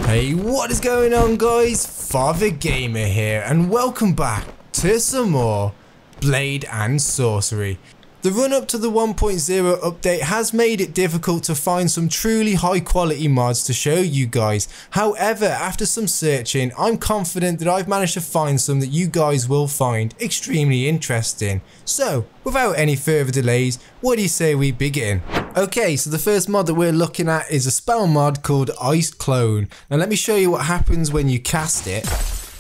Hey, what is going on, guys? Father Gamer here, and welcome back to some more Blade and Sorcery. The run up to the 1.0 update has made it difficult to find some truly high quality mods to show you guys. However, after some searching, I'm confident that I've managed to find some that you guys will find extremely interesting. So, without any further delays, what do you say we begin? Okay, so the first mod that we're looking at is a spell mod called Ice Clone. Now let me show you what happens when you cast it.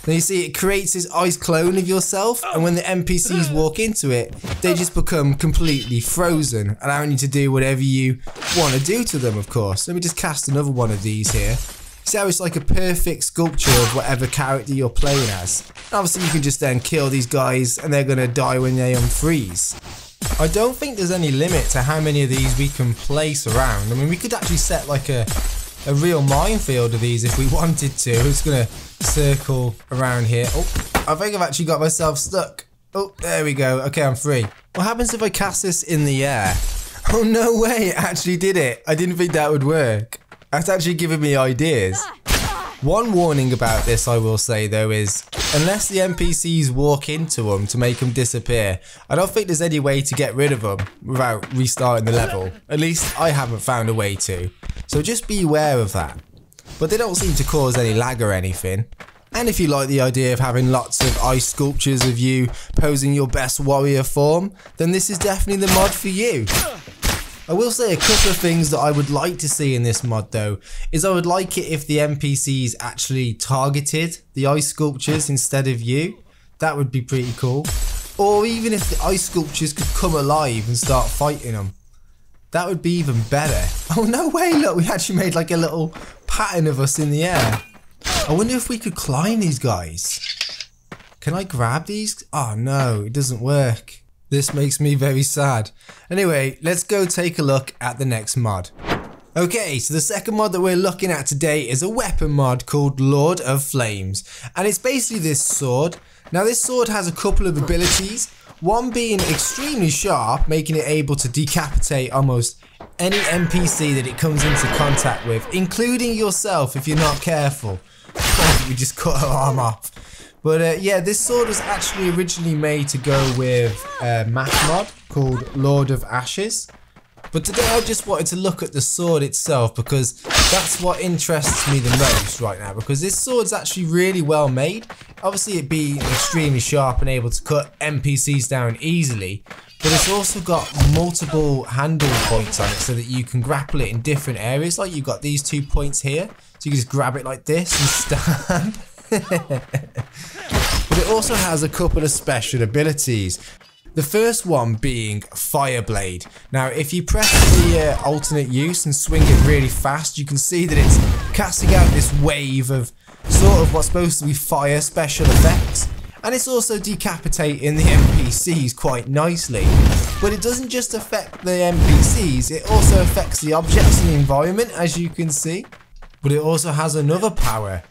Now you see it creates this ice clone of yourself, and when the NPCs walk into it, they just become completely frozen, allowing you to do whatever you want to do to them, of course. Let me just cast another one of these here. See how it's like a perfect sculpture of whatever character you're playing as. And obviously you can just then kill these guys and they're going to die when they unfreeze. I don't think there's any limit to how many of these we can place around. I mean, we could actually set like a real minefield of these if we wanted to. It's going to circle around here. Oh, I think I've actually got myself stuck. Oh, there we go. Okay, I'm free. What happens if I cast this in the air? Oh, no way. It actually did it. I didn't think that would work. That's actually giving me ideas. One warning about this, I will say, though, is unless the NPCs walk into them to make them disappear, I don't think there's any way to get rid of them without restarting the level. At least I haven't found a way to. So just be aware of that. But they don't seem to cause any lag or anything. And if you like the idea of having lots of ice sculptures of you posing your best warrior form, then this is definitely the mod for you. I will say a couple of things that I would like to see in this mod though, is I would like it if the NPCs actually targeted the ice sculptures instead of you. That would be pretty cool. Or even if the ice sculptures could come alive and start fighting them. That would be even better. Oh no way, look, we actually made like a little pattern of us in the air. I wonder if we could climb these guys. Can I grab these? Oh no, it doesn't work. This makes me very sad. Anyway, let's go take a look at the next mod. Okay, so the second mod that we're looking at today is a weapon mod called Lord of Flames. And it's basically this sword. Now this sword has a couple of abilities. One being extremely sharp, making it able to decapitate almost any NPC that it comes into contact with, including yourself if you're not careful. We just cut her arm off. But yeah, this sword was actually originally made to go with a map mod called Lord of Ashes. But today I just wanted to look at the sword itself because that's what interests me the most right now. Because this sword's actually really well made. Obviously it being extremely sharp and able to cut NPCs down easily. But it's also got multiple handle points on it so that you can grapple it in different areas. Like you've got these 2 points here. So you can just grab it like this and stand. But it also has a couple of special abilities. The first one being Fire Blade. Now if you press the alternate use and swing it really fast, you can see that it's casting out this wave of sort of what's supposed to be fire special effects. And it's also decapitating the NPCs quite nicely. But it doesn't just affect the NPCs, it also affects the objects in the environment, as you can see. But it also has another power.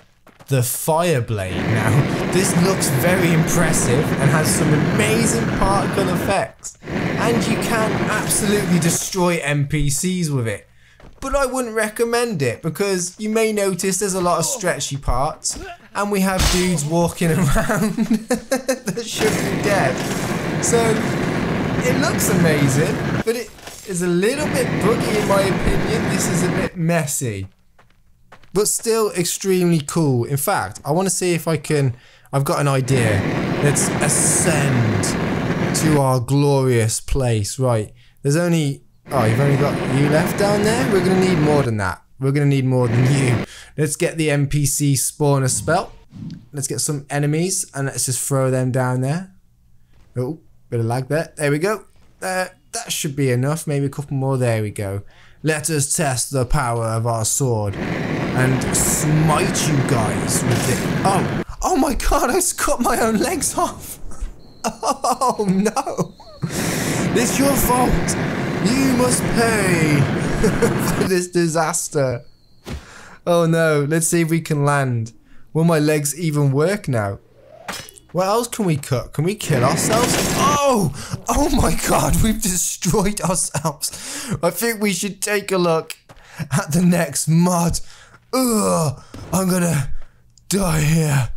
The Fire Blade. Now, this looks very impressive and has some amazing particle effects. And you can absolutely destroy NPCs with it. But I wouldn't recommend it because you may notice there's a lot of stretchy parts. And we have dudes walking around that should be dead. So, it looks amazing, but it is a little bit buggy in my opinion. This is a bit messy. But still extremely cool. In fact, I want to see if I can... I've got an idea. Let's ascend to our glorious place. Right. There's only... Oh, you've only got you left down there? We're going to need more than that. We're going to need more than you. Let's get the NPC spawner spell. Let's get some enemies and let's just throw them down there. Oh, bit of lag there. There we go. That should be enough. Maybe a couple more. There we go. Let us test the power of our sword and smite you guys with it. Oh my god, I just cut my own legs off. Oh no. This is your fault. You must pay for this disaster. Oh no, let's see if we can land. Will my legs even work now? What else can we cut? Can we kill ourselves? Oh my god, we've destroyed ourselves. I think we should take a look at the next mod. Ugh, I'm gonna die here.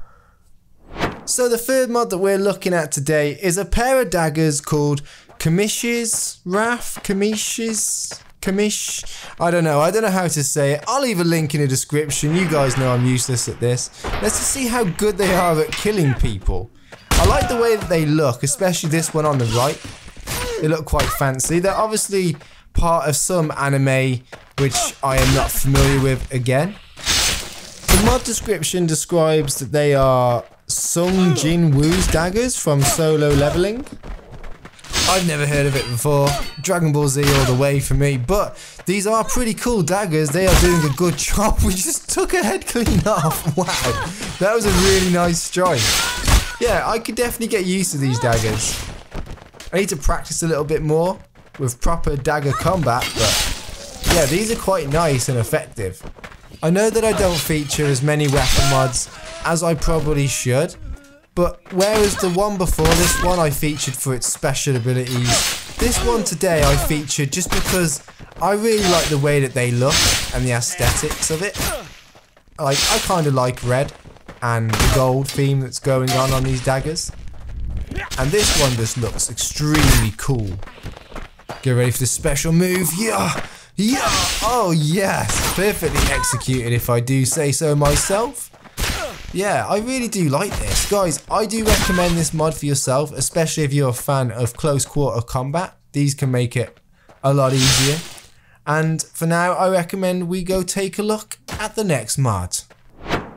So the third mod that we're looking at today is a pair of daggers called Commishes Rap. I don't know how to say it. I'll leave a link in the description. You guys know I'm useless at this. Let's just see how good they are at killing people. I like the way that they look, especially this one on the right. They look quite fancy. They're obviously part of some anime which I am not familiar with again. The mod description describes that they are Sung Jin Woo's daggers from Solo Leveling. I've never heard of it before. Dragon Ball Z all the way for me, but these are pretty cool daggers. They are doing a good job. We just took a head clean off. Wow, that was a really nice strike. Yeah, I could definitely get used to these daggers. I need to practice a little bit more with proper dagger combat, but yeah, these are quite nice and effective. I know that I don't feature as many weapon mods as I probably should, but whereas the one before this one I featured for its special abilities, this one today I featured just because I really like the way that they look and the aesthetics of it. I kind of like red and the gold theme that's going on these daggers. And this one just looks extremely cool. Get ready for the special move. Yeah! Yeah! Oh yes! Perfectly executed if I do say so myself. Yeah, I really do like this. Guys, I do recommend this mod for yourself, especially if you're a fan of close quarter combat. These can make it a lot easier. And for now, I recommend we go take a look at the next mod.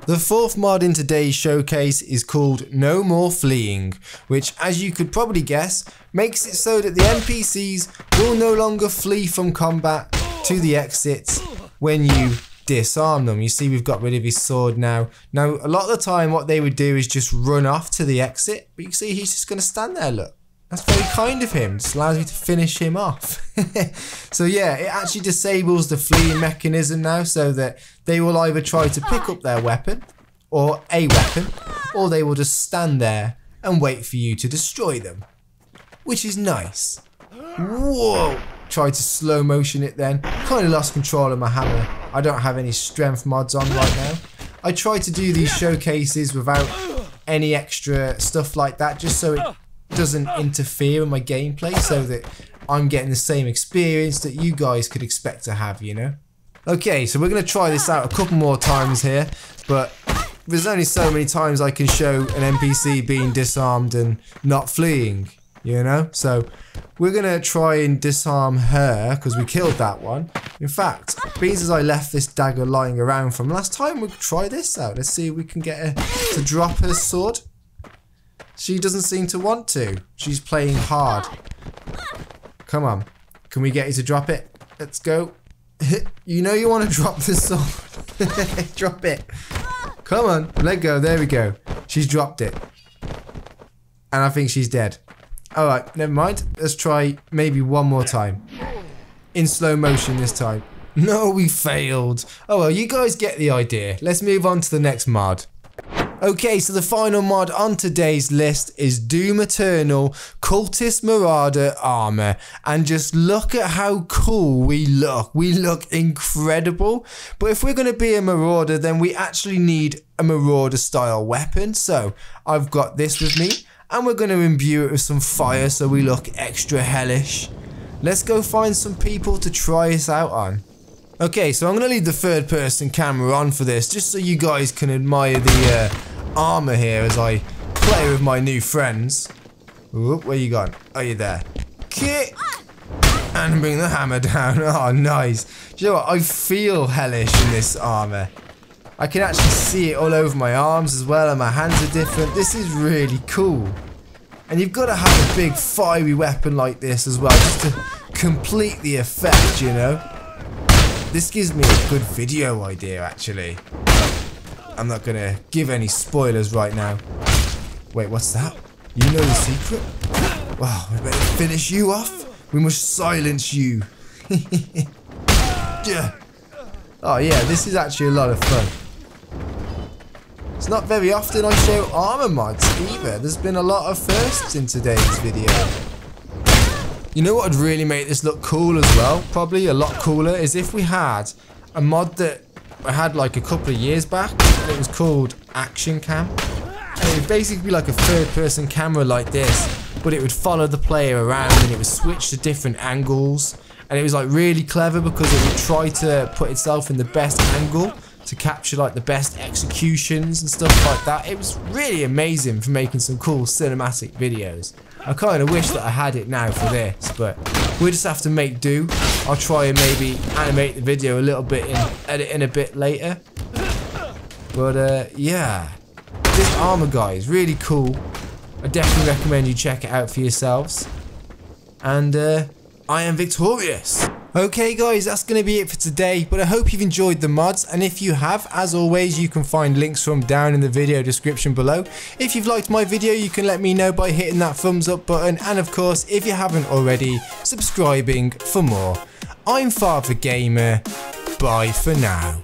The fourth mod in today's showcase is called No More Fleeing, which, as you could probably guess, makes it so that the NPCs will no longer flee from combat to the exits when you disarm them. You see we've got rid of his sword now. Now a lot of the time what they would do is just run off to the exit, but you can see he's just going to stand there. Look, that's very kind of him. Just allows me to finish him off. So yeah, it actually disables the fleeing mechanism now, so that they will either try to pick up their weapon or a weapon, or they will just stand there and wait for you to destroy them, which is nice. Whoa! Tried to slow motion it then. Kind of lost control of my hammer. I don't have any strength mods on right now. I try to do these showcases without any extra stuff like that, just so it doesn't interfere with my gameplay, so that I'm getting the same experience that you guys could expect to have, you know? Okay, so we're going to try this out a couple more times here, but there's only so many times I can show an NPC being disarmed and not fleeing, you know? So we're going to try and disarm her because we killed that one. In fact, being as I left this dagger lying around from last time, we'll try this out. Let's see if we can get her to drop her sword. She doesn't seem to want to. She's playing hard. Come on. Can we get you to drop it? Let's go. You know you want to drop the sword. Drop it. Come on. Let go. There we go. She's dropped it. And I think she's dead. Alright, never mind. Let's try maybe one more time. In slow motion this time. No, we failed. Oh well, you guys get the idea. Let's move on to the next mod. Okay, so the final mod on today's list is Doom Eternal Cultist Marauder Armor. And just look at how cool we look. We look incredible. But if we're going to be a Marauder, then we actually need a Marauder style weapon. So I've got this with me. And we're going to imbue it with some fire so we look extra hellish. Let's go find some people to try this out on. Okay, so I'm going to leave the third person camera on for this, just so you guys can admire the armor here as I play with my new friends. Ooh, where you gone? Oh, you're there. Kick! And bring the hammer down. Oh, nice. Do you know what? I feel hellish in this armor. I can actually see it all over my arms as well, and my hands are different. This is really cool. And you've got to have a big fiery weapon like this as well, just to complete the effect, you know. This gives me a good video idea, actually. I'm not going to give any spoilers right now. Wait, what's that? You know the secret? Wow, we better finish you off. We must silence you. Yeah. Oh yeah, this is actually a lot of fun. It's not very often I show armor mods either. There's been a lot of firsts in today's video. You know what would really make this look cool as well? Probably a lot cooler is if we had a mod that I had like a couple of years back, and it was called Action Cam. And it would basically be like a third-person camera like this, but it would follow the player around and it would switch to different angles. And it was like really clever because it would try to put itself in the best angle to capture like the best executions and stuff like that. It was really amazing for making some cool cinematic videos. I kind of wish that I had it now for this, but we'll just have to make do. I'll try and maybe animate the video a little bit and edit in a bit later. But yeah, this armor guy is really cool. I definitely recommend you check it out for yourselves. And I am victorious. Okay guys, that's going to be it for today, but I hope you've enjoyed the mods, and if you have, as always, you can find links from down in the video description below. If you've liked my video, you can let me know by hitting that thumbs up button, and of course, if you haven't already, subscribing for more. I'm Father Gamer, bye for now.